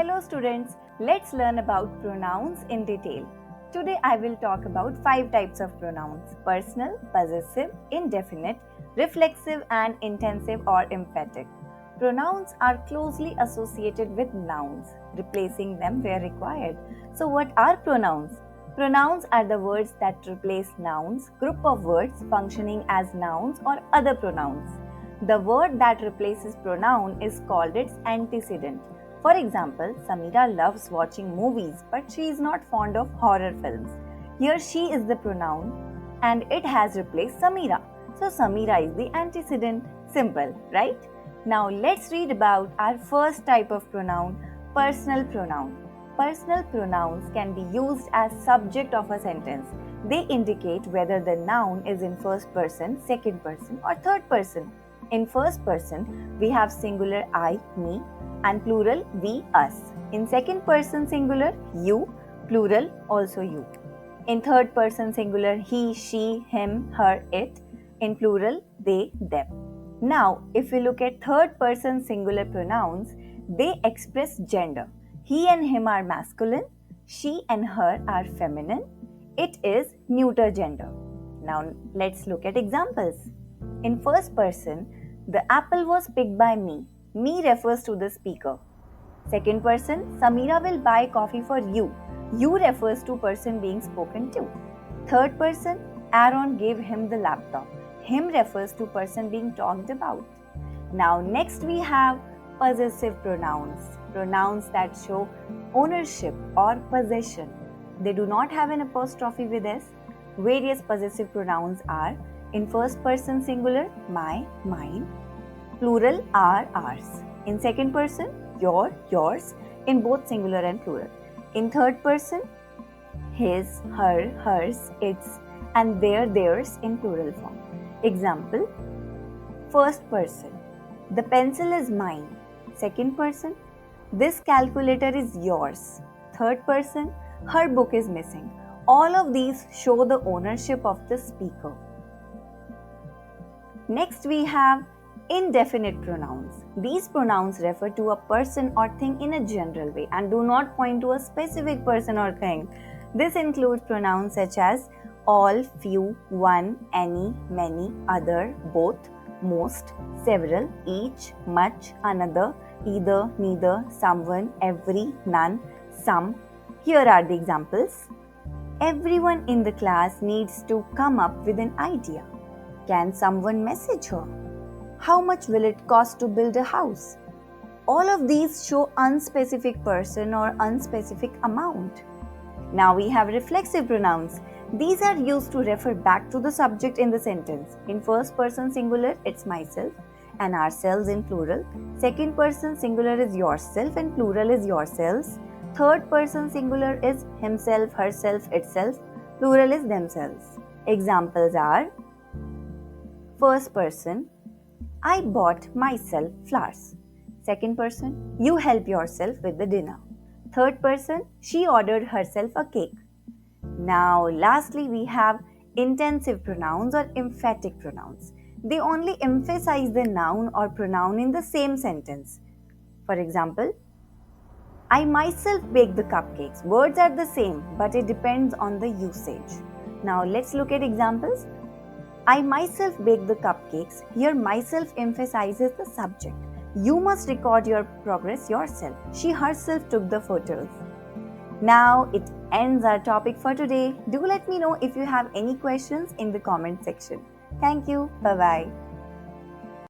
Hello students, let's learn about pronouns in detail. Today I will talk about 5 types of pronouns: personal, possessive, indefinite, reflexive and intensive or emphatic. Pronouns are closely associated with nouns, replacing them where required. So what are pronouns? Pronouns are the words that replace nouns, group of words functioning as nouns or other pronouns. The word that replaces pronoun is called its antecedent. For example, Samira loves watching movies, but she is not fond of horror films. Here she is the pronoun and it has replaced Samira. So Samira is the antecedent. Simple, right? Now let's read about our first type of pronoun, personal pronoun. Personal pronouns can be used as subject of a sentence. They indicate whether the noun is in first person, second person or third person. In first person, we have singular I, me, and plural we, us. In second person singular, you, plural also you. In third person singular, he, she, him, her, it. In plural, they, them. Now, if we look at third person singular pronouns, they express gender. He and him are masculine, she and her are feminine. It is neuter gender. Now, let's look at examples. In first person, the apple was picked by me. Me refers to the speaker. Second person, Samira will buy coffee for you. You refers to person being spoken to. Third person, Aaron gave him the laptop. Him refers to person being talked about. Now next we have possessive pronouns. Pronouns that show ownership or possession. They do not have an apostrophe with s. Various possessive pronouns are in first person singular, my, mine. Plural, our, ours. In second person, your, yours, in both singular and plural. In third person, his, her, hers, its, and their, theirs in plural form. Example, first person, the pencil is mine. Second person, this calculator is yours. Third person, her book is missing. All of these show the ownership of the speaker. Next we have indefinite pronouns. These pronouns refer to a person or thing in a general way and do not point to a specific person or thing. This includes pronouns such as all, few, one, any, many, other, both, most, several, each, much, another, either, neither, someone, every, none, some. Here are the examples. Everyone in the class needs to come up with an idea. Can someone message her? How much will it cost to build a house? All of these show unspecific person or unspecific amount. Now we have reflexive pronouns. These are used to refer back to the subject in the sentence. In first person singular, it's myself and ourselves in plural. Second person singular is yourself and plural is yourselves. Third person singular is himself, herself, itself. Plural is themselves. Examples are first person, I bought myself flowers. Second person, you help yourself with the dinner. Third person, she ordered herself a cake. Now, lastly, we have intensive pronouns or emphatic pronouns. They only emphasize the noun or pronoun in the same sentence. For example, I myself bake the cupcakes. Words are the same, but it depends on the usage. Now, let's look at examples. I myself bake the cupcakes. Here, myself emphasizes the subject. You must record your progress yourself. She herself took the photos. Now, it ends our topic for today. Do let me know if you have any questions in the comment section. Thank you. Bye-bye.